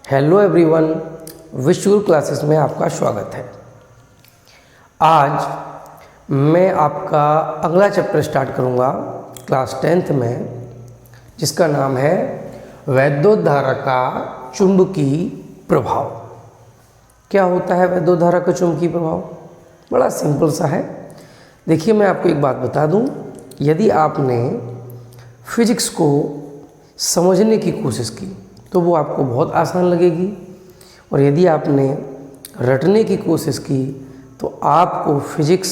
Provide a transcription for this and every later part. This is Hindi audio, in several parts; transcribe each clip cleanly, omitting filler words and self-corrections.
हेलो एवरीवन, विश्व क्लासेस में आपका स्वागत है। आज मैं आपका अगला चैप्टर स्टार्ट करूंगा क्लास 10th में, जिसका नाम है वैद्युत धारा का चुंबकीय प्रभाव। क्या होता है वैद्युत धारा का चुंबकीय प्रभाव? बड़ा सिंपल सा है। देखिए, मैं आपको एक बात बता दूं, यदि आपने फिजिक्स को समझने की कोशिश की तो वो आपको बहुत आसान लगेगी, और यदि आपने रटने की कोशिश की तो आपको फिजिक्स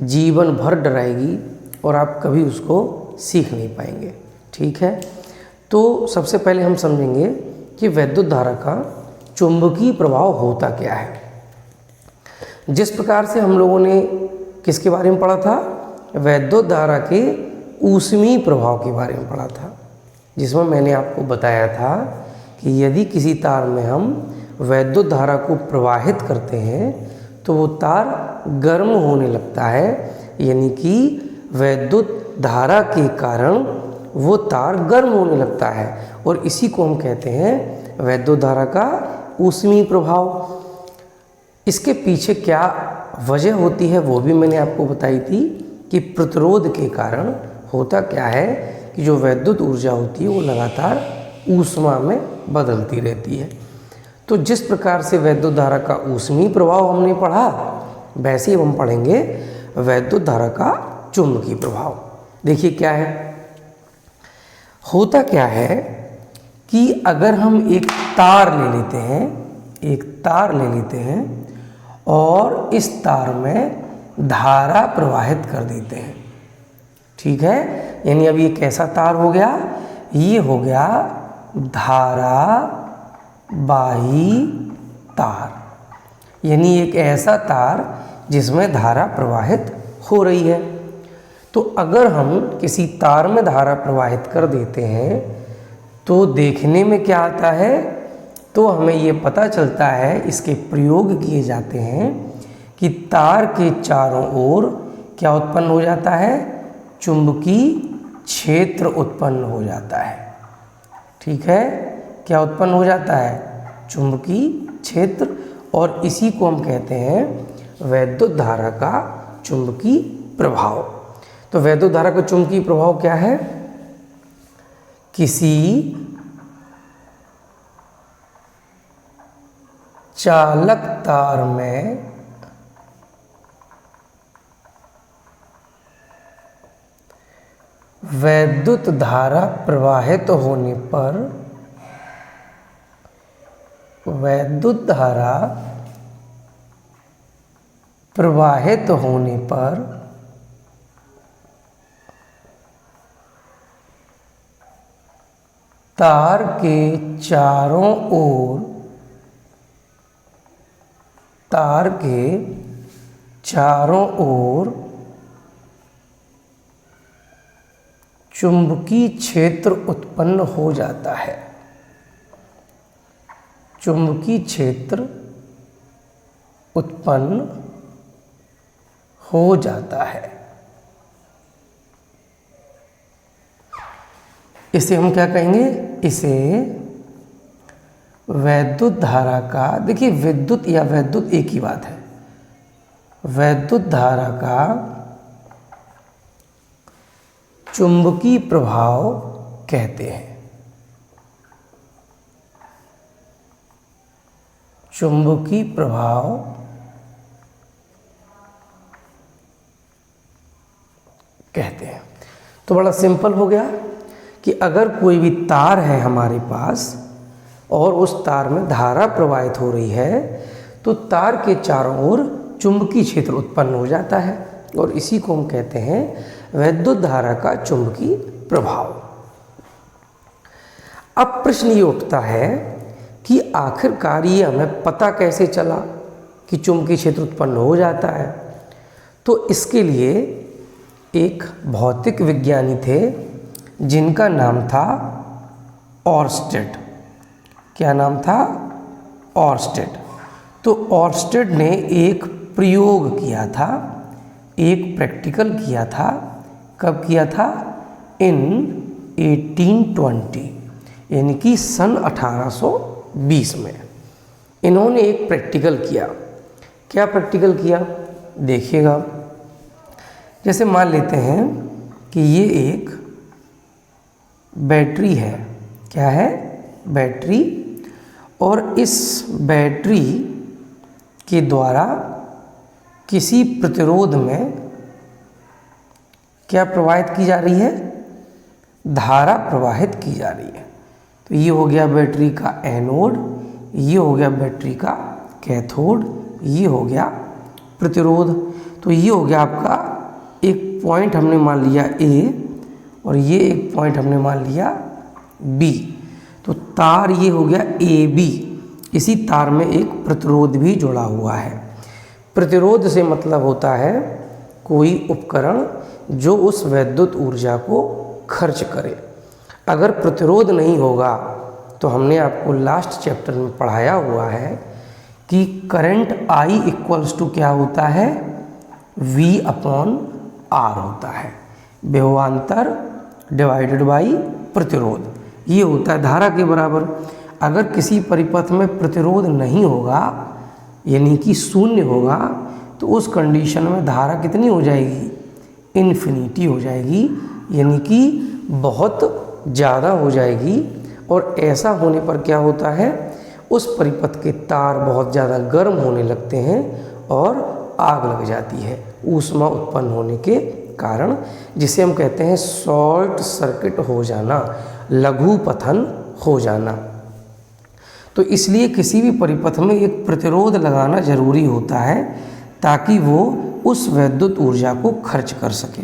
जीवन भर डराएगी और आप कभी उसको सीख नहीं पाएंगे। ठीक है, तो सबसे पहले हम समझेंगे कि वैद्युत धारा का चुंबकीय प्रभाव होता क्या है। जिस प्रकार से हम लोगों ने किसके बारे में पढ़ा था, वैद्युत धारा के ऊष्मीय प्रभाव के बारे में पढ़ा था, जिसमें मैंने आपको बताया था कि यदि किसी तार में हम वैद्युत धारा को प्रवाहित करते हैं तो वो तार गर्म होने लगता है, यानी कि वैद्युत धारा के कारण वो तार गर्म होने लगता है, और इसी को हम कहते हैं वैद्युत धारा का ऊष्मीय प्रभाव। इसके पीछे क्या वजह होती है वो भी मैंने आपको बताई थी कि प्रतिरोध के कारण होता क्या है कि जो वैद्युत ऊर्जा होती है वो लगातार ऊष्मा में बदलती रहती है। तो जिस प्रकार से वैद्युत धारा का ऊष्मीय प्रभाव हमने पढ़ा, वैसे ही हम पढ़ेंगे वैद्युत धारा का चुंबकीय प्रभाव। देखिए क्या है, होता क्या है कि अगर हम एक तार ले लेते हैं और इस तार में धारा प्रवाहित कर देते हैं। ठीक है, यानी अब ये कैसा तार हो गया? ये हो गया धारावाही तार, यानी एक ऐसा तार जिसमें धारा प्रवाहित हो रही है। तो अगर हम किसी तार में धारा प्रवाहित कर देते हैं तो देखने में क्या आता है, तो हमें ये पता चलता है, इसके प्रयोग किए जाते हैं कि तार के चारों ओर क्या उत्पन्न हो जाता है? चुंबकीय क्षेत्र उत्पन्न हो जाता है। ठीक है, क्या उत्पन्न हो जाता है? चुंबकीय क्षेत्र, और इसी को हम कहते हैं वैद्युत धारा का चुंबकीय प्रभाव। तो वैद्युत धारा का चुंबकीय प्रभाव क्या है? किसी चालक तार में वैद्युत धारा प्रवाहित होने पर तार के चारों ओर चुंबकीय क्षेत्र उत्पन्न हो जाता है। चुंबकीय क्षेत्र उत्पन्न हो जाता है। इसे हम क्या कहेंगे? इसे वैद्युत धारा का, देखिए विद्युत या वैद्युत एक ही बात है, वैद्युत धारा का चुंबकीय प्रभाव कहते हैं। चुंबकीय प्रभाव कहते हैं। तो बड़ा सिंपल हो गया कि अगर कोई भी तार है हमारे पास और उस तार में धारा प्रवाहित हो रही है तो तार के चारों ओर चुंबकीय क्षेत्र उत्पन्न हो जाता है, और इसी को हम कहते हैं वैद्युत धारा का चुंबकीय प्रभाव। अब प्रश्न ये उठता है कि आखिरकार ये हमें पता कैसे चला कि चुंबकीय क्षेत्र उत्पन्न हो जाता है। तो इसके लिए एक भौतिक विज्ञानी थे जिनका नाम था ऑर्स्टेड। क्या नाम था? ऑर्स्टेड। तो ऑर्स्टेड ने एक प्रयोग किया था, एक प्रैक्टिकल किया था। कब किया था? इन 1820, यानी कि सन 1820 1920 में इन्होंने एक प्रैक्टिकल किया। क्या प्रैक्टिकल किया देखिएगा। जैसे मान लेते हैं कि ये एक बैटरी है। क्या है? बैटरी। और इस बैटरी के द्वारा किसी प्रतिरोध में क्या प्रवाहित की जा रही है? धारा प्रवाहित की जा रही है। तो ये हो गया बैटरी का एनोड, ये हो गया बैटरी का कैथोड, ये हो गया प्रतिरोध। तो ये हो गया आपका एक पॉइंट हमने मान लिया ए और ये एक पॉइंट हमने मान लिया बी। तो तार ये हो गया ए बी। इसी तार में एक प्रतिरोध भी जुड़ा हुआ है। प्रतिरोध से मतलब होता है कोई उपकरण जो उस वैद्युत ऊर्जा को खर्च करे। अगर प्रतिरोध नहीं होगा तो हमने आपको लास्ट चैप्टर में पढ़ाया हुआ है कि करंट I इक्वल्स टू क्या होता है? V/R होता है। विभवांतर डिवाइडेड बाई प्रतिरोध, ये होता है धारा के बराबर। अगर किसी परिपथ में प्रतिरोध नहीं होगा यानी कि शून्य होगा तो उस कंडीशन में धारा कितनी हो जाएगी? इन्फिनिटी हो जाएगी, यानी कि बहुत ज़्यादा हो जाएगी। और ऐसा होने पर क्या होता है? उस परिपथ के तार बहुत ज़्यादा गर्म होने लगते हैं और आग लग जाती है ऊष्मा उत्पन्न होने के कारण, जिसे हम कहते हैं शॉर्ट सर्किट हो जाना, लघु पतन हो जाना। तो इसलिए किसी भी परिपथ में एक प्रतिरोध लगाना जरूरी होता है ताकि वो उस वैद्युत ऊर्जा को खर्च कर सके।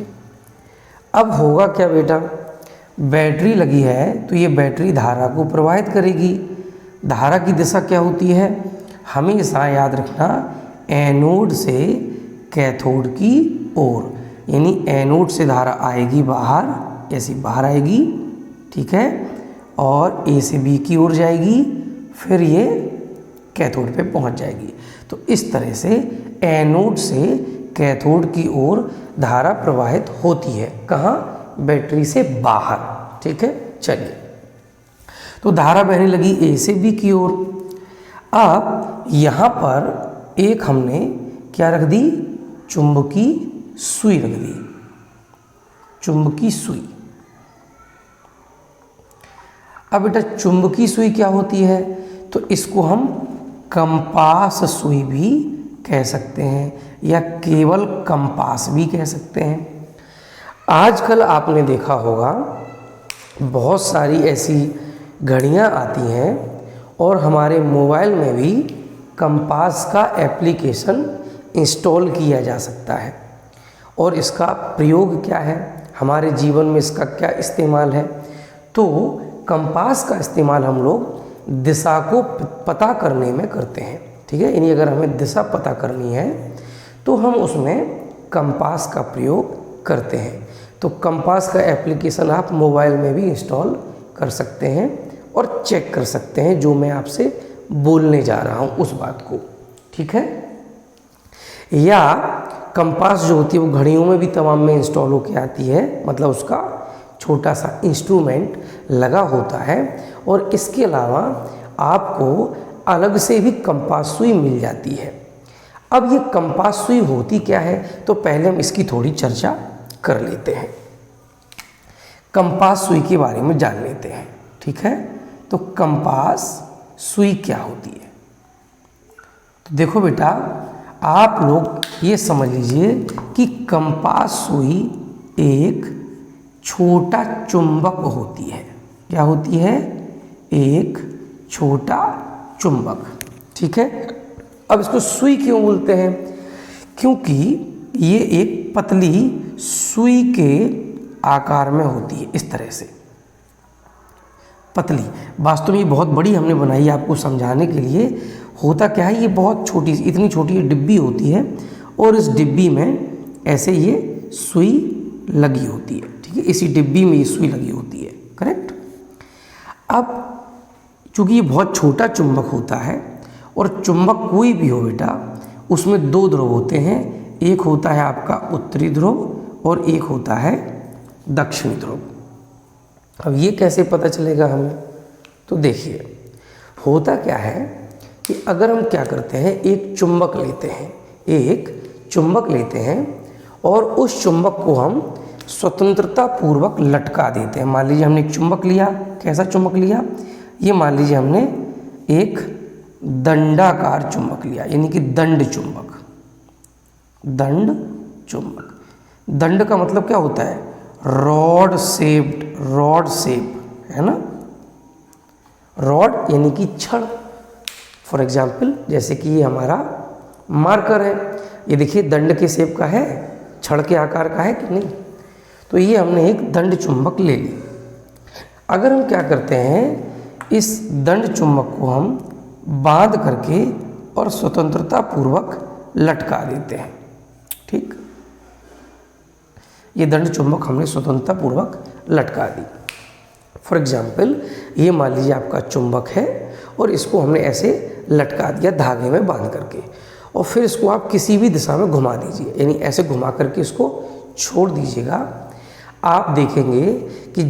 अब होगा क्या बेटा? बैटरी लगी है तो ये बैटरी धारा को प्रवाहित करेगी। धारा की दिशा क्या होती है? हमेशा याद रखना, एनोड से कैथोड की ओर, यानी एनोड से धारा आएगी बाहर, ऐसी बाहर आएगी, ठीक है, और ए से बी की ओर जाएगी, फिर ये कैथोड पे पहुंच जाएगी। तो इस तरह से एनोड से कैथोड की ओर धारा प्रवाहित होती है। कहाँ? बैटरी से बाहर, ठीक है। चलिए, तो धारा बहने लगी ए से बी की ओर। अब यहाँ पर एक हमने क्या रख दी? चुंबकीय सुई रख दी, चुंबकीय सुई। अब बेटा चुंबकीय सुई क्या होती है? तो इसको हम कंपास सुई भी कह सकते हैं या केवल कंपास भी कह सकते हैं। आजकल आपने देखा होगा बहुत सारी ऐसी घड़ियां आती हैं और हमारे मोबाइल में भी कंपास का एप्लीकेशन इंस्टॉल किया जा सकता है। और इसका प्रयोग क्या है? हमारे जीवन में इसका क्या इस्तेमाल है? तो कंपास का इस्तेमाल हम लोग दिशा को पता करने में करते हैं, ठीक है। यानी अगर हमें दिशा पता करनी है तो हम उसमें कंपास का प्रयोग करते हैं। तो कंपास का एप्लीकेशन आप मोबाइल में भी इंस्टॉल कर सकते हैं और चेक कर सकते हैं जो मैं आपसे बोलने जा रहा हूँ उस बात को, ठीक है। या कंपास जो होती है वो घड़ियों में भी तमाम में इंस्टॉल होकर आती है, मतलब उसका छोटा सा इंस्ट्रूमेंट लगा होता है। और इसके अलावा आपको अलग से भी कंपास सुई मिल जाती है। अब ये कंपास सुई होती क्या है? तो पहले हम इसकी थोड़ी चर्चा कर लेते हैं, कंपास सुई के बारे में जान लेते हैं, ठीक है। तो कंपास सुई क्या होती है? तो देखो बेटा, आप लोग ये समझ लीजिए कि कंपास सुई एक छोटा चुंबक होती है। क्या होती है? एक छोटा चुंबक, ठीक है। अब इसको सुई क्यों बोलते हैं? क्योंकि ये एक पतली सुई के आकार में होती है, इस तरह से पतली। वास्तव में ये बहुत बड़ी हमने बनाई है आपको समझाने के लिए। होता क्या है, ये बहुत छोटी, इतनी छोटी डिब्बी होती है और इस डिब्बी में ऐसे ये सुई लगी होती है, ठीक है। इसी डिब्बी में ये सुई लगी होती है, करेक्ट। अब चूँकि ये बहुत छोटा चुंबक होता है और चुंबक कोई भी हो बेटा, उसमें दो ध्रुव होते हैं। एक होता है आपका उत्तरी ध्रुव और एक होता है दक्षिणी ध्रुव। अब ये कैसे पता चलेगा हमें? तो देखिए, होता क्या है कि अगर हम क्या करते हैं, एक चुंबक लेते हैं और उस चुंबक को हम स्वतंत्रता पूर्वक लटका देते हैं। मान लीजिए हमने एक चुंबक लिया, कैसा चुंबक लिया, ये मान लीजिए हमने एक दंडाकार चुंबक लिया, यानी कि दंड चुंबक। दंड का मतलब क्या होता है, रॉड शेप, है ना, रॉड यानी कि छड़। फॉर एग्जाम्पल जैसे कि ये हमारा मार्कर है, ये देखिए दंड के शेप का है, छड़ के आकार का है कि नहीं। तो ये हमने एक दंड चुंबक ले ली। अगर हम क्या करते हैं, इस दंड चुंबक को हम बांध करके और स्वतंत्रता पूर्वक लटका देते हैं, ठीक। ये दंड चुंबक हमने स्वतंत्रता पूर्वक लटका दी। फॉर एग्जाम्पल ये मान लीजिए आपका चुंबक है और इसको हमने ऐसे लटका दिया धागे में बांध करके, और फिर इसको आप किसी भी दिशा में घुमा दीजिए, यानी ऐसे घुमा करके इसको छोड़ दीजिएगा। आप देखेंगे कि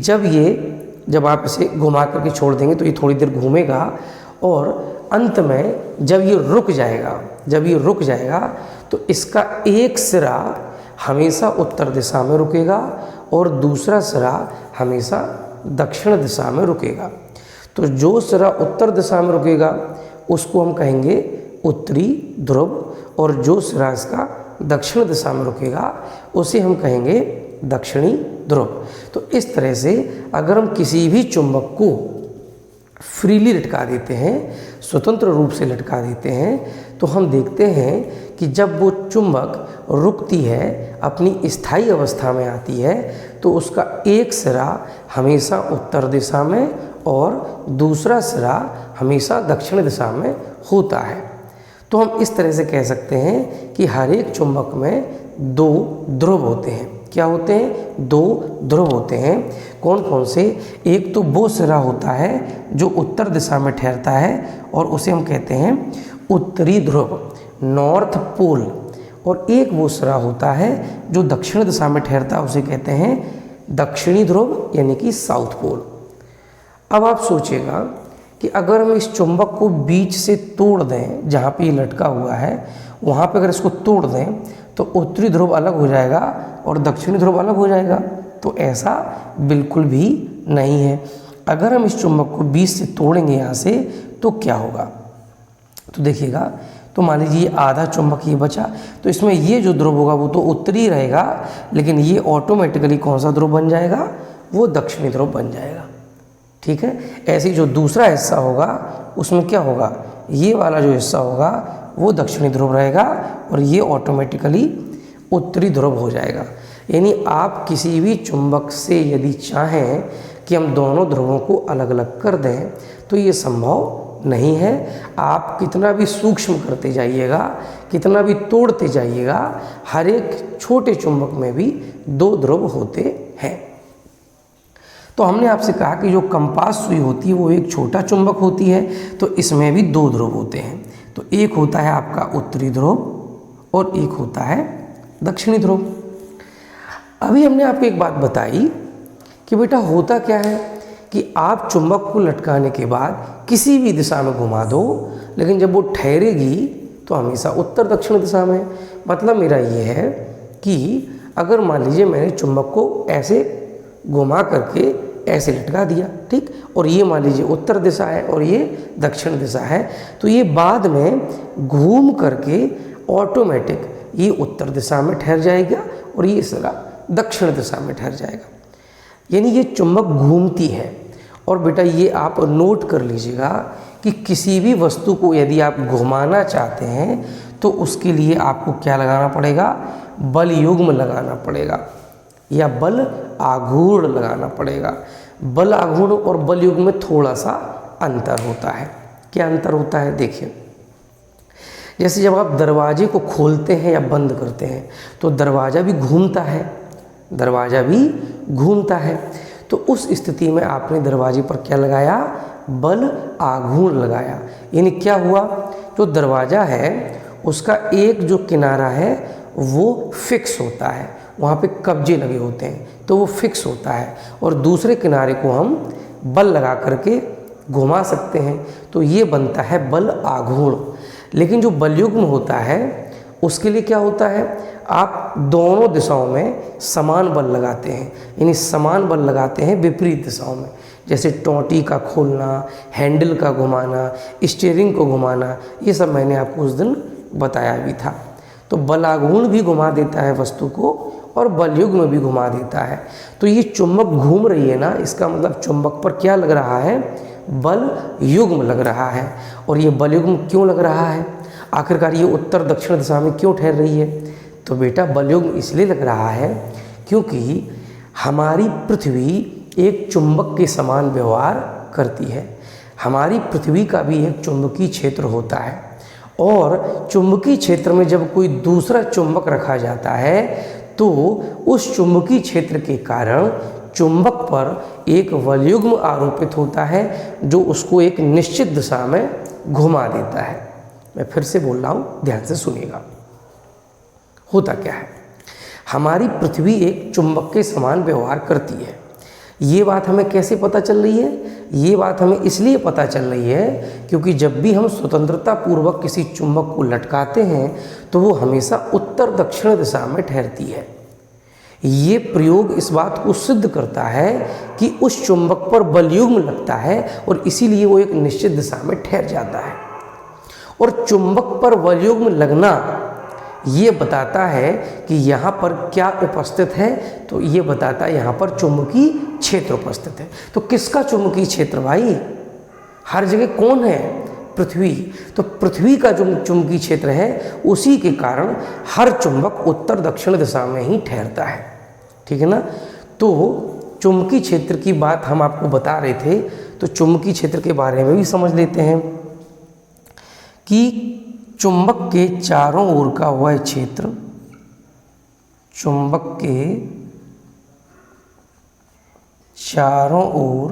जब आप इसे घुमा करके छोड़ देंगे तो ये थोड़ी देर घूमेगा और अंत में जब ये रुक जाएगा तो इसका एक सिरा हमेशा उत्तर दिशा में रुकेगा और दूसरा सिरा हमेशा दक्षिण दिशा में रुकेगा। तो जो सिरा उत्तर दिशा में रुकेगा उसको हम कहेंगे उत्तरी ध्रुव, और जो सिरा इसका दक्षिण दिशा में रुकेगा उसे हम कहेंगे दक्षिणी ध्रुव। तो इस तरह से अगर हम किसी भी चुंबक को फ्रीली लटका देते हैं, स्वतंत्र रूप से लटका देते हैं, तो हम देखते हैं कि जब वो चुंबक रुकती है, अपनी स्थायी अवस्था में आती है, तो उसका एक सिरा हमेशा उत्तर दिशा में और दूसरा सिरा हमेशा दक्षिण दिशा में होता है। तो हम इस तरह से कह सकते हैं कि हर एक चुंबक में दो ध्रुव होते हैं। क्या होते हैं, दो ध्रुव होते हैं। कौन कौन से, एक तो वो सिरा होता है जो उत्तर दिशा में ठहरता है और उसे हम कहते हैं उत्तरी ध्रुव, नॉर्थ पोल, और एक वो सिरा होता है जो दक्षिण दिशा में ठहरता है, उसे कहते हैं दक्षिणी ध्रुव यानी कि साउथ पोल। अब आप सोचिएगा कि अगर हम इस चुंबक को बीच से तोड़ दें, जहाँ पे ये लटका हुआ है वहाँ पे अगर इसको तोड़ दें तो उत्तरी ध्रुव अलग हो जाएगा और दक्षिणी ध्रुव अलग हो जाएगा। तो ऐसा बिल्कुल भी नहीं है। अगर हम इस चुंबक को बीच से तोड़ेंगे यहाँ से तो क्या होगा, तो देखिएगा, तो मान लीजिए ये आधा चुंबक ये बचा, तो इसमें ये जो ध्रुव होगा वो तो उत्तरी रहेगा, लेकिन ये ऑटोमेटिकली कौन सा ध्रुव बन जाएगा, वो दक्षिणी ध्रुव बन जाएगा, ठीक है। ऐसे ही जो दूसरा हिस्सा होगा उसमें क्या होगा, ये वाला जो हिस्सा होगा वो दक्षिणी ध्रुव रहेगा और ये ऑटोमेटिकली उत्तरी ध्रुव हो जाएगा। यानी आप किसी भी चुंबक से यदि चाहें कि हम दोनों ध्रुवों को अलग अलग कर दें तो ये संभव नहीं है। आप कितना भी सूक्ष्म करते जाइएगा, कितना भी तोड़ते जाइएगा, हर एक छोटे चुंबक में भी दो ध्रुव होते हैं। तो हमने आपसे कहा कि जो कंपास सुई होती है वो एक छोटा चुंबक होती है, तो इसमें भी दो ध्रुव होते हैं। तो एक होता है आपका उत्तरी ध्रुव और एक होता है दक्षिणी ध्रुव। अभी हमने आपको एक बात बताई कि बेटा होता क्या है कि आप चुंबक को लटकाने के बाद किसी भी दिशा में घुमा दो, लेकिन जब वो ठहरेगी तो हमेशा उत्तर दक्षिण दिशा में। मतलब मेरा ये है कि अगर मान लीजिए मैंने चुंबक को ऐसे घुमा करके ऐसे लटका दिया, ठीक, और ये मान लीजिए उत्तर दिशा है और ये दक्षिण दिशा है, तो ये बाद में घूम करके ऑटोमेटिक ये उत्तर दिशा में ठहर जाएगा और ये सिरा दक्षिण दिशा में ठहर जाएगा। यानी ये चुंबक घूमती है। और बेटा ये आप नोट कर लीजिएगा कि किसी भी वस्तु को यदि आप घुमाना चाहते हैं तो उसके लिए आपको क्या लगाना पड़ेगा, बल युग्म लगाना पड़ेगा या बल आघूर्ण लगाना पड़ेगा। बल आघूर्ण और बल युग्म में थोड़ा सा अंतर होता है। क्या अंतर होता है, देखिए, जैसे जब आप दरवाजे को खोलते हैं या बंद करते हैं तो दरवाज़ा भी घूमता है, तो उस स्थिति में आपने दरवाजे पर क्या लगाया, बल आघूर्ण लगाया। यानी क्या हुआ, जो दरवाज़ा है उसका एक जो किनारा है वो फिक्स होता है, वहाँ पे कब्जे लगे होते हैं तो वो फिक्स होता है, और दूसरे किनारे को हम बल लगा करके घुमा सकते हैं, तो ये बनता है बल आघूर्ण। लेकिन जो बलयुग्म होता है उसके लिए क्या होता है, आप दोनों दिशाओं में समान बल लगाते हैं, यानी समान बल लगाते हैं विपरीत दिशाओं में। जैसे टोंटी का खोलना, हैंडल का घुमाना, स्टीयरिंग को घुमाना, ये सब मैंने आपको उस दिन बताया भी था। तो बलाघूर्ण भी घुमा देता है वस्तु को और बलयुग्म भी घुमा देता है। तो ये चुंबक घूम रही है ना, इसका मतलब चुंबक पर क्या लग रहा है, बल युग्म लग रहा है। और ये बलयुग्म क्यों लग रहा है, आखिरकार ये उत्तर दक्षिण दिशा में क्यों ठहर रही है, तो बेटा बलयुग्म इसलिए लग रहा है क्योंकि हमारी पृथ्वी एक चुंबक के समान व्यवहार करती है। हमारी पृथ्वी का भी एक चुंबकीय क्षेत्र होता है, और चुंबकीय क्षेत्र में जब कोई दूसरा चुंबक रखा जाता है तो उस चुंबकीय क्षेत्र के कारण चुंबक पर एक बलयुग्म आरोपित होता है जो उसको एक निश्चित दिशा में घुमा देता है। मैं फिर से बोल रहा हूँ, ध्यान से सुनिएगा। होता क्या है, हमारी पृथ्वी एक चुंबक के समान व्यवहार करती है। ये बात हमें कैसे पता चल रही है, ये बात हमें इसलिए पता चल रही है क्योंकि जब भी हम स्वतंत्रता पूर्वक किसी चुंबक को लटकाते हैं तो वो हमेशा उत्तर दक्षिण दिशा में ठहरती है। ये प्रयोग इस बात को सिद्ध करता है कि उस चुंबक पर बलयुग्म लगता है और इसीलिए वो एक निश्चित दिशा में ठहर जाता है। और चुंबक पर बलयुग्म लगना ये बताता है कि यहाँ पर क्या उपस्थित है, तो ये बताता है यहाँ पर चुंबकीय क्षेत्र उपस्थित है। तो किसका चुंबकीय क्षेत्र भाई, हर जगह कौन है, पृथ्वी। तो पृथ्वी का जो चुंबकीय क्षेत्र है उसी के कारण हर चुंबक उत्तर दक्षिण दिशा में ही ठहरता है, ठीक है ना। तो चुंबकीय क्षेत्र की बात हम आपको बता रहे थे, तो चुंबकीय क्षेत्र के बारे में भी समझ लेते हैं कि चुंबक के चारों ओर का वह क्षेत्र, चुंबक के चारों ओर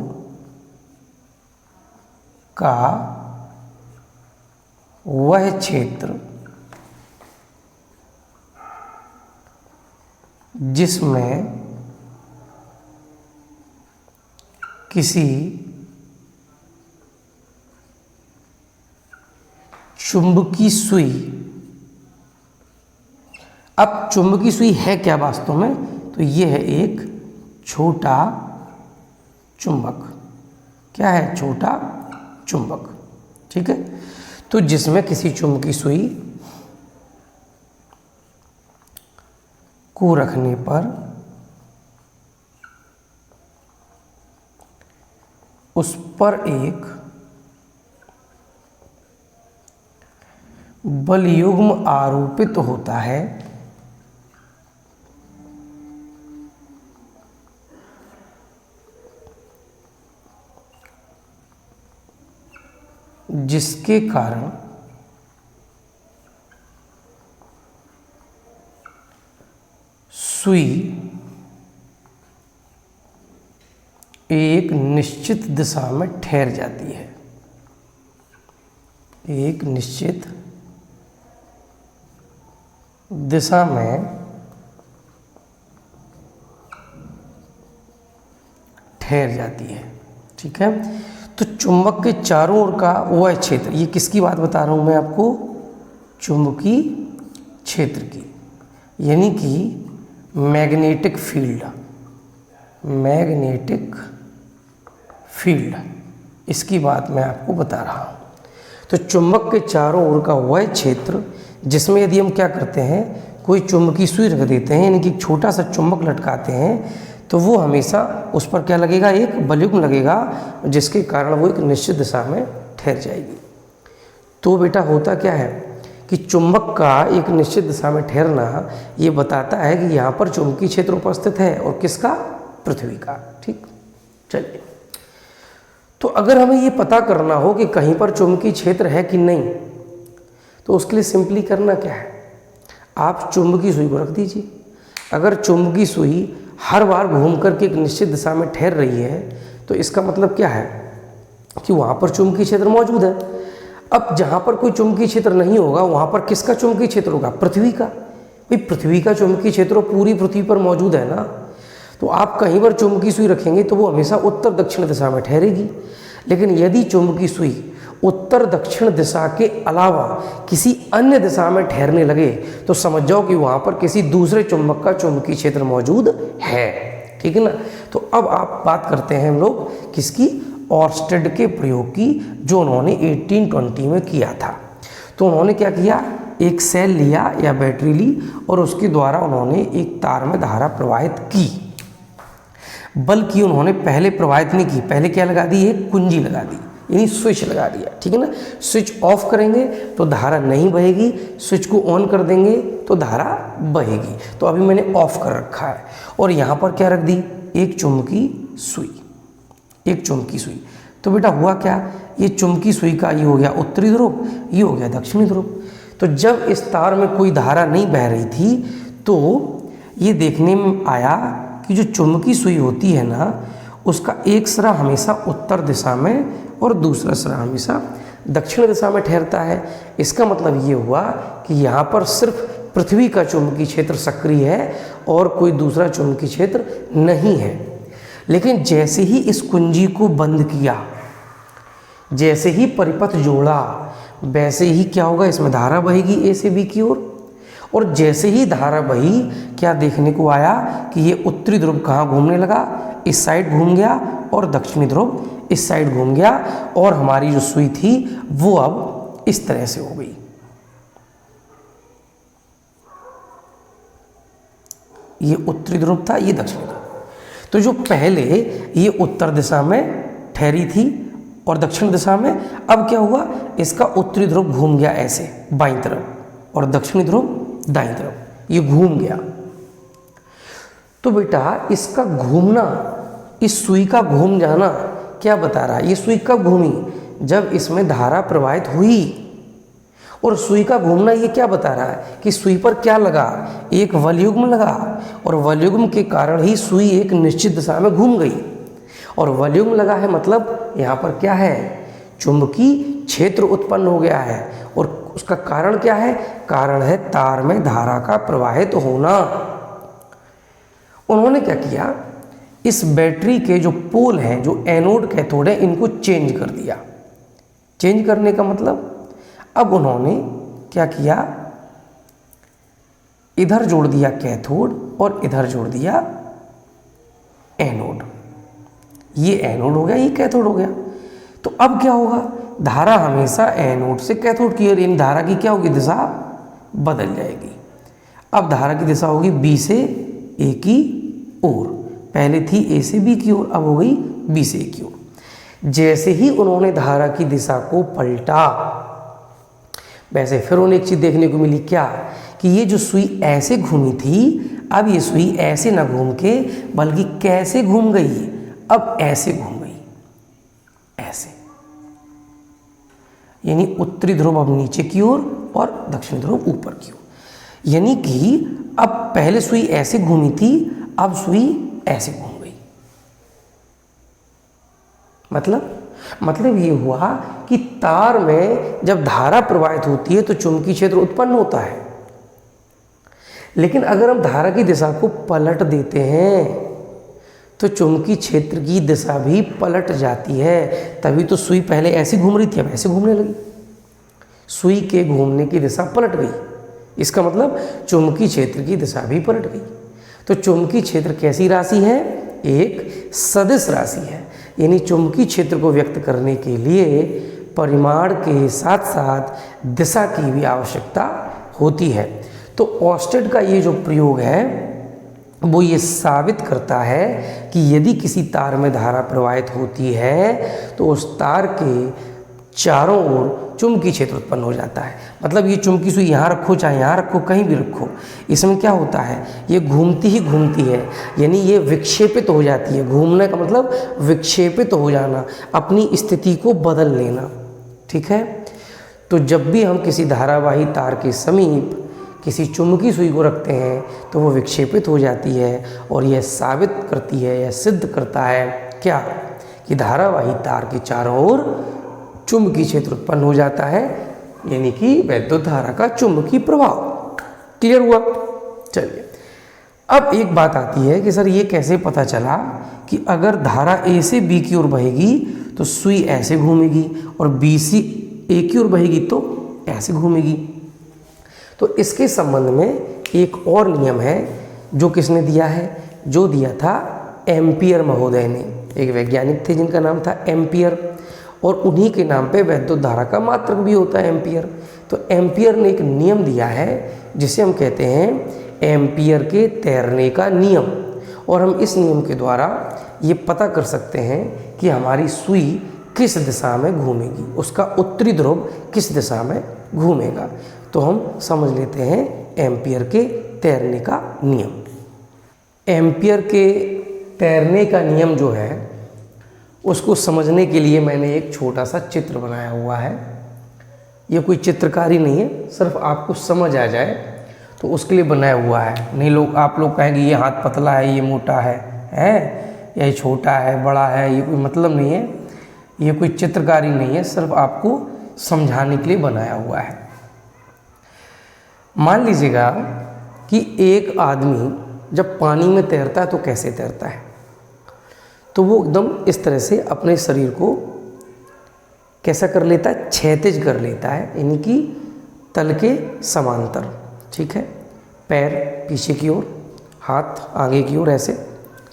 का वह क्षेत्र जिसमें किसी चुंबकीय सुई, अब चुंबकीय सुई है क्या वास्तव में, तो ये है एक छोटा चुंबक। क्या है, छोटा चुंबक, ठीक है। तो जिसमें किसी चुंबकीय सुई को रखने पर उस पर एक बलयुग्म आरोपित होता है, जिसके कारण सुई एक निश्चित दिशा में ठहर जाती है, एक निश्चित दिशा में ठहर जाती है, ठीक है। तो चुंबक के चारों ओर का वह क्षेत्र, ये किसकी बात बता रहा हूँ मैं आपको, चुंबकीय क्षेत्र की, यानी कि मैग्नेटिक फील्ड, मैग्नेटिक फील्ड, इसकी बात मैं आपको बता रहा हूँ। तो चुंबक के चारों ओर का वह क्षेत्र जिसमें यदि हम क्या करते हैं, कोई चुंबकीय सुई रख देते हैं, यानी कि छोटा सा चुंबक लटकाते हैं, तो वो हमेशा उस पर क्या लगेगा, एक बलयुग्म लगेगा, जिसके कारण वो एक निश्चित दिशा में ठहर जाएगी। तो बेटा होता क्या है कि चुंबक का एक निश्चित दिशा में ठहरना ये बताता है कि यहाँ पर चुंबकीय क्षेत्र उपस्थित है, और किसका, पृथ्वी का, ठीक। चलिए, तो अगर हमें ये पता करना हो कि कहीं पर चुंबकीय क्षेत्र है कि नहीं, तो उसके लिए सिंपली करना क्या है, आप चुंबकीय सुई को रख दीजिए। अगर चुंबकीय सुई हर बार घूम करके एक निश्चित दिशा में ठहर रही है, तो इसका मतलब क्या है कि वहाँ पर चुंबकीय क्षेत्र मौजूद है। अब जहाँ पर कोई चुंबकीय क्षेत्र नहीं होगा, वहाँ पर किसका चुंबकीय क्षेत्र होगा, पृथ्वी का। भाई पृथ्वी का चुंबकीय क्षेत्र पूरी पृथ्वी पर मौजूद है ना, तो आप कहीं पर चुंबकीय सुई रखेंगे तो वो हमेशा उत्तर दक्षिण दिशा में ठहरेगी। लेकिन यदि चुंबकीय सुई उत्तर दक्षिण दिशा के अलावा किसी अन्य दिशा में ठहरने लगे तो समझ जाओ कि वहाँ पर किसी दूसरे चुंबक का चुंबकीय क्षेत्र मौजूद है। ठीक है ना। तो अब आप बात करते हैं हम लोग किसकी, ऑर्स्टेड के प्रयोग की, जो उन्होंने 1820 में किया था। तो उन्होंने क्या किया, एक सेल लिया या बैटरी ली और उसके द्वारा उन्होंने एक तार में धारा प्रवाहित की। बल्कि उन्होंने पहले प्रवाहित नहीं की, पहले क्या लगा दी, एक कुंजी लगा दी, यानी स्विच लगा दिया। ठीक है ना। स्विच ऑफ करेंगे तो धारा नहीं बहेगी, स्विच को ऑन कर देंगे तो धारा बहेगी। तो अभी मैंने ऑफ कर रखा है और यहाँ पर क्या रख दी, एक चुंबकीय सुई, एक चुंबकीय सुई। तो बेटा हुआ क्या, ये चुंबकीय सुई का ये हो गया उत्तरी ध्रुव, ये हो गया दक्षिणी ध्रुव। तो जब इस तार में कोई धारा नहीं बह रही थी तो ये देखने में आया कि जो चुंबकीय सुई होती है ना, उसका एक सिरा हमेशा उत्तर दिशा में और दूसरा सिरा हमेशा दक्षिण दिशा में ठहरता है। इसका मतलब ये हुआ कि यहाँ पर सिर्फ पृथ्वी का चुंबकीय क्षेत्र सक्रिय है और कोई दूसरा चुंबकीय क्षेत्र नहीं है। लेकिन जैसे ही इस कुंजी को बंद किया, जैसे ही परिपथ जोड़ा, वैसे ही क्या होगा, इसमें धारा बहेगी ए से बी की ओर। और जैसे ही धारा बही, क्या देखने को आया कि ये उत्तरी ध्रुव कहाँ घूमने लगा, इस साइड घूम गया, और दक्षिणी ध्रुव इस साइड घूम गया, और हमारी जो सुई थी वो अब इस तरह से हो गई। ये उत्तरी ध्रुव था, ये दक्षिणी ध्रुव। तो जो पहले ये उत्तर दिशा में ठहरी थी और दक्षिण दिशा में, अब क्या हुआ, इसका उत्तरी ध्रुव घूम गया ऐसे बाईं तरफ और दक्षिणी ध्रुव दाईं तरफ, ये घूम गया। तो बेटा इसका घूमना, इस सुई का घूम जाना क्या बता रहा है, ये सुई कब घूमी, जब इसमें धारा प्रवाहित हुई। और सुई का घूमना ये क्या बता रहा है कि सुई पर क्या लगा, एक वलयुग्म लगा, और वलयुग्म के कारण ही सुई एक निश्चित दिशा में घूम गई। और वलयुग्म लगा है मतलब यहाँ पर क्या है, चुंबकीय क्षेत्र उत्पन्न हो गया है। और उसका कारण क्या है, कारण है तार में धारा का प्रवाहित होना। उन्होंने क्या किया, इस बैटरी के जो पोल हैं, जो एनोड कैथोड है, इनको चेंज कर दिया। चेंज करने का मतलब, अब उन्होंने क्या किया, इधर जोड़ दिया कैथोड और इधर जोड़ दिया एनोड। ये एनोड हो गया, ये कैथोड हो गया। तो अब क्या होगा, धारा हमेशा एनोड से कैथोड की ओर, इन धारा की क्या होगी, दिशा बदल जाएगी। अब धारा की दिशा होगी बी से ए की ओर, पहले थी ए से बी की ओर, अब हो गई बी से ए की ओर। जैसे ही उन्होंने धारा की दिशा को पलटा, वैसे फिर उन्हें एक चीज़ देखने को मिली, क्या, कि ये जो सुई ऐसे घूमी थी, अब ये सुई ऐसे ना घूम के बल्कि कैसे घूम गई, अब ऐसे घूम गई, ऐसे। यानी उत्तरी ध्रुव अब नीचे की ओर और दक्षिण ध्रुव ऊपर की ओर। यानी कि अब पहले सुई ऐसे घूमी थी, अब सुई ऐसे घूम गई। मतलब ये हुआ कि तार में जब धारा प्रवाहित होती है तो चुंबकीय क्षेत्र उत्पन्न होता है। लेकिन अगर हम धारा की दिशा को पलट देते हैं तो चुंबकीय क्षेत्र की दिशा भी पलट जाती है। तभी तो सुई पहले ऐसी घूम रही थी, अब ऐसे घूमने लगी। सुई के घूमने की दिशा पलट गई, इसका मतलब चुंबकीय क्षेत्र की दिशा भी पलट गई। तो चुंबकीय क्षेत्र कैसी राशि है, एक सदिश राशि है। यानी चुंबकीय क्षेत्र को व्यक्त करने के लिए परिमाण के साथ साथ दिशा की भी आवश्यकता होती है। तो ऑर्स्टेड का ये जो प्रयोग है वो ये साबित करता है कि यदि किसी तार में धारा प्रवाहित होती है तो उस तार के चारों ओर चुंबकीय क्षेत्र उत्पन्न हो जाता है। मतलब ये चुंबकीय सुई यहाँ रखो चाहे यहाँ रखो, कहीं भी रखो, इसमें क्या होता है, ये घूमती ही घूमती है। यानी ये विक्षेपित हो जाती है। घूमने का मतलब विक्षेपित हो जाना, अपनी स्थिति को बदल लेना। ठीक है। तो जब भी हम किसी धारावाही तार के समीप किसी चुंबकीय सुई को रखते हैं तो वो विक्षेपित हो जाती है, और यह साबित करती है या सिद्ध करता है क्या, कि धारावाही तार के चारों ओर चुंबकीय क्षेत्र उत्पन्न हो जाता है, यानी कि वैद्युत धारा का चुंबकीय प्रभाव। क्लियर हुआ। चलिए, अब एक बात आती है कि सर ये कैसे पता चला कि अगर धारा ए से बी की ओर बहेगी तो सुई ऐसे घूमेगी, और BC एक की ओर बहेगी तो ऐसे घूमेगी। तो इसके संबंध में एक और नियम है जो किसने दिया है, जो दिया था एम्पियर महोदय ने। एक वैज्ञानिक थे जिनका नाम था एम्पियर, और उन्हीं के नाम पे वैद्युत धारा का मात्रक भी होता है एम्पियर। तो एम्पियर ने एक नियम दिया है जिसे हम कहते हैं एम्पियर के तैरने का नियम, और हम इस नियम के द्वारा ये पता कर सकते हैं कि हमारी सुई किस दिशा में घूमेगी, उसका उत्तरी ध्रुव किस दिशा में घूमेगा। तो हम समझ लेते हैं एम्पियर के तैरने का नियम। एम्पियर के तैरने का नियम जो है उसको समझने के लिए मैंने एक छोटा सा चित्र बनाया हुआ है। ये कोई चित्रकारी नहीं है, सिर्फ आपको समझ आ जाए तो उसके लिए बनाया हुआ है। नहीं आप लोग कहेंगे ये हाथ पतला है, ये मोटा है या ये छोटा है, बड़ा है, ये कोई मतलब नहीं है। ये कोई चित्रकारी नहीं है, सिर्फ आपको समझाने के लिए बनाया हुआ है। मान लीजिएगा कि एक आदमी जब पानी में तैरता है तो कैसे तैरता है, तो वो एकदम इस तरह से अपने शरीर को कैसा कर लेता है, क्षैतिज कर लेता है, यानी कि तल के समांतर। ठीक है, पैर पीछे की ओर, हाथ आगे की ओर, ऐसे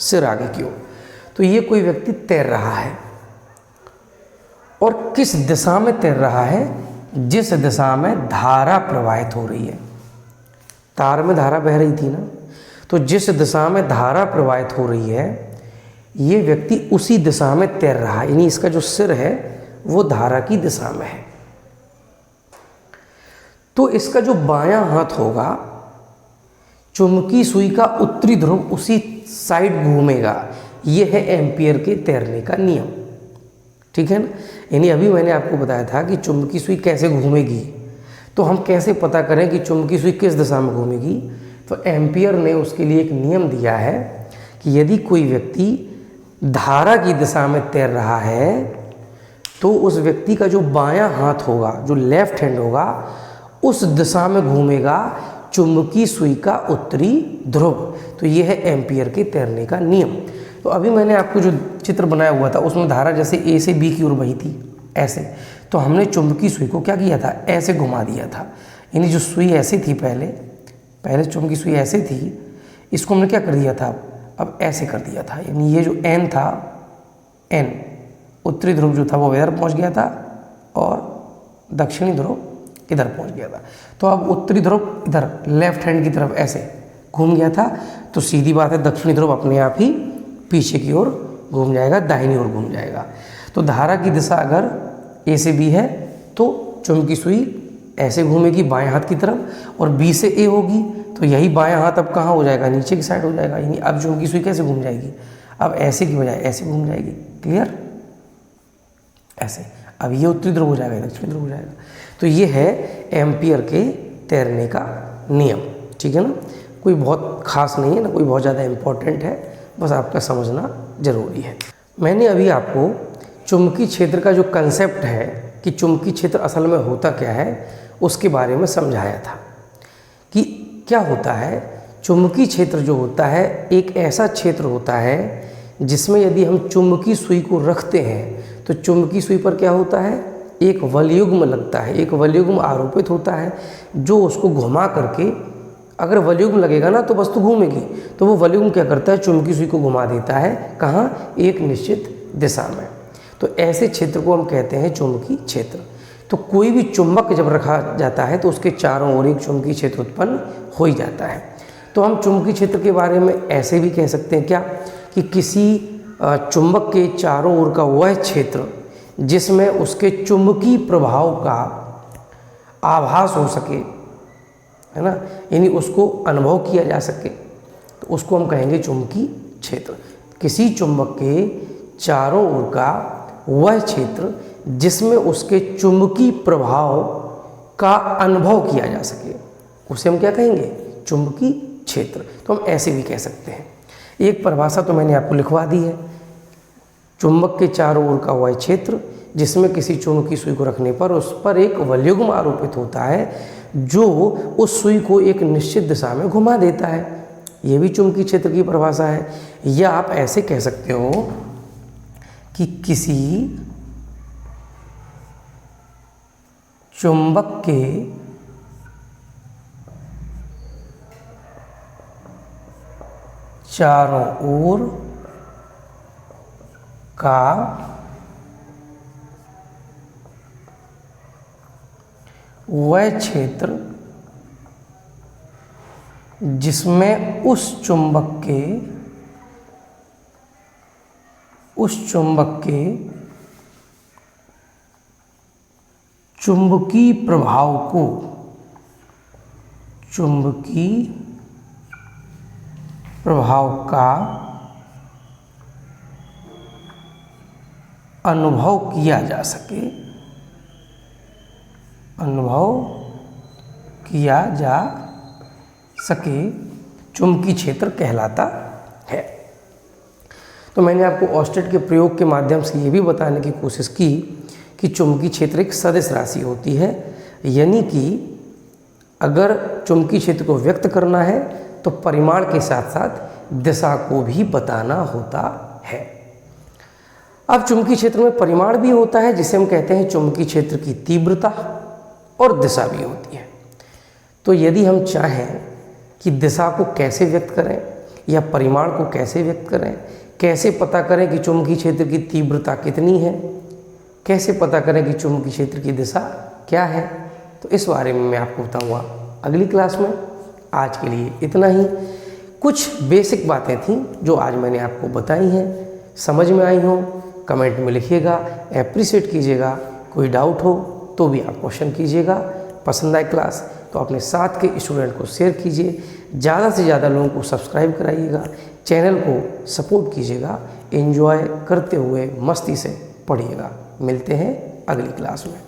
सिर आगे की ओर। तो ये कोई व्यक्ति तैर रहा है, और किस दिशा में तैर रहा है, जिस दिशा में धारा प्रवाहित हो रही है। तार में धारा बह रही थी ना, तो जिस दिशा में धारा प्रवाहित हो रही है ये व्यक्ति उसी दिशा में तैर रहा है, यानी इसका जो सिर है वो धारा की दिशा में है। तो इसका जो बायां हाथ होगा, चुंबकीय सुई का उत्तरी ध्रुव उसी साइड घूमेगा। ये है एम्पियर के तैरने का नियम। ठीक है ना, यानी अभी मैंने आपको बताया था कि चुंबकीय सुई कैसे घूमेगी, तो हम कैसे पता करें कि चुंबकीय सुई किस दिशा में घूमेगी। तो एम्पियर ने उसके लिए एक नियम दिया है कि यदि कोई व्यक्ति धारा की दिशा में तैर रहा है तो उस व्यक्ति का जो बायां हाथ होगा, जो लेफ्ट हैंड होगा, उस दिशा में घूमेगा चुंबकीय सुई का उत्तरी ध्रुव। तो ये है एम्पियर के तैरने का नियम। तो अभी मैंने आपको जो चित्र बनाया हुआ था उसमें धारा जैसे ए से बी की ओर बही थी ऐसे, तो हमने चुंबकीय सुई को क्या किया था, ऐसे घुमा दिया था। यानी जो सुई ऐसे थी, पहले चुंबकीय सुई ऐसे थी, इसको हमने क्या कर दिया था, अब ऐसे कर दिया था। यानी ये जो एन था, एन उत्तरी ध्रुव जो था वो इधर पहुंच गया था और दक्षिणी ध्रुव इधर पहुंच गया था। तो अब उत्तरी ध्रुव इधर लेफ्ट हैंड की तरफ ऐसे घूम गया था, तो सीधी बात है दक्षिणी ध्रुव अपने आप ही पीछे की ओर घूम जाएगा, दाहिनी ओर घूम जाएगा। तो धारा की दिशा अगर ए से बी है तो चुंबकीय सुई ऐसे घूमेगी बाएं हाथ की तरफ, और बी से ए होगी तो यही बायां हाथ अब कहाँ हो जाएगा, नीचे की साइड हो जाएगा। यानी अब चुंबकीय सुई कैसे घूम जाएगी, अब ऐसे की बजाय ऐसे घूम जाएगी। क्लियर, ऐसे। अब ये उत्तरी ध्रुव हो जाएगा, दक्षिणी ध्रुव हो जाएगा। तो ये है एम्पियर के तैरने का नियम। ठीक है ना, कोई बहुत खास नहीं है ना, कोई बहुत ज़्यादा इम्पोर्टेंट है, बस आपका समझना ज़रूरी है। मैंने अभी आपको चुंबकीय क्षेत्र का जो कंसेप्ट है कि चुंबकीय क्षेत्र असल में होता क्या है उसके बारे में समझाया था कि क्या होता है। चुंबकीय क्षेत्र जो होता है एक ऐसा क्षेत्र होता है जिसमें यदि हम चुंबकीय सुई को रखते हैं तो चुंबकीय सुई पर क्या होता है, एक वलयुग्म लगता है, एक वलयुग्म आरोपित होता है जो उसको घुमा करके, अगर वलयुग्म लगेगा ना तो वस्तु घूमेगी, तो वो वलयुग्म क्या करता है, चुंबकीय सुई को घुमा देता है, कहाँ, एक निश्चित दिशा में। तो ऐसे क्षेत्र को हम कहते हैं चुंबकीय क्षेत्र। तो कोई भी चुंबक जब रखा जाता है तो उसके चारों ओर एक चुंबकीय क्षेत्र उत्पन्न हो ही जाता है। तो हम चुंबकीय क्षेत्र के बारे में ऐसे भी कह सकते हैं क्या, कि किसी चुंबक के चारों ओर का वह क्षेत्र जिसमें उसके चुंबकीय प्रभाव का आभास हो सके, है ना, यानी उसको अनुभव किया जा सके, तो उसको हम कहेंगे चुंबकीय क्षेत्र। किसी चुंबक के चारों ओर का वह क्षेत्र जिसमें उसके चुंबकीय प्रभाव का अनुभव किया जा सके, उसे हम क्या कहेंगे, चुंबकीय क्षेत्र। तो हम ऐसे भी कह सकते हैं। एक परिभाषा तो मैंने आपको लिखवा दी है, चुंबक के चारों ओर का वह क्षेत्र जिसमें किसी चुंबकीय सुई को रखने पर उस पर एक वलयुग्म आरोपित होता है जो उस सुई को एक निश्चित दिशा में घुमा देता है। ये भी चुंबकीय क्षेत्र की परिभाषा है। या आप ऐसे कह सकते हो कि किसी चुंबक के चारों ओर का वह क्षेत्र जिसमें उस चुंबक के चुंबकीय प्रभाव का अनुभव किया जा सके चुंबकीय क्षेत्र कहलाता है। तो मैंने आपको ऑस्टेट के प्रयोग के माध्यम से ये भी बताने की कोशिश की कि चुंबकीय क्षेत्र एक सदिश राशि होती है, यानी कि अगर चुंबकीय क्षेत्र को व्यक्त करना है तो परिमाण के साथ साथ दिशा को भी बताना होता है। अब चुंबकीय क्षेत्र में परिमाण भी होता है, जिसे हम कहते हैं चुंबकीय क्षेत्र की तीव्रता, और दिशा भी होती है। तो यदि हम चाहें कि दिशा को कैसे व्यक्त करें या परिमाण को कैसे व्यक्त करें, कैसे पता करें कि चुंबकीय क्षेत्र की तीव्रता कितनी है, कैसे पता करें कि चुंबकीय क्षेत्र की दिशा क्या है, तो इस बारे में मैं आपको बताऊंगा अगली क्लास में। आज के लिए इतना ही। कुछ बेसिक बातें थीं जो आज मैंने आपको बताई हैं, समझ में आई हो कमेंट में लिखिएगा, एप्रिशिएट कीजिएगा। कोई डाउट हो तो भी आप क्वेश्चन कीजिएगा। पसंद आए क्लास तो अपने साथ के स्टूडेंट को शेयर कीजिए, ज़्यादा से ज़्यादा लोगों को सब्सक्राइब कराइएगा, चैनल को सपोर्ट कीजिएगा। एंजॉय करते हुए मस्ती से पढ़िएगा। मिलते हैं अगली क्लास में।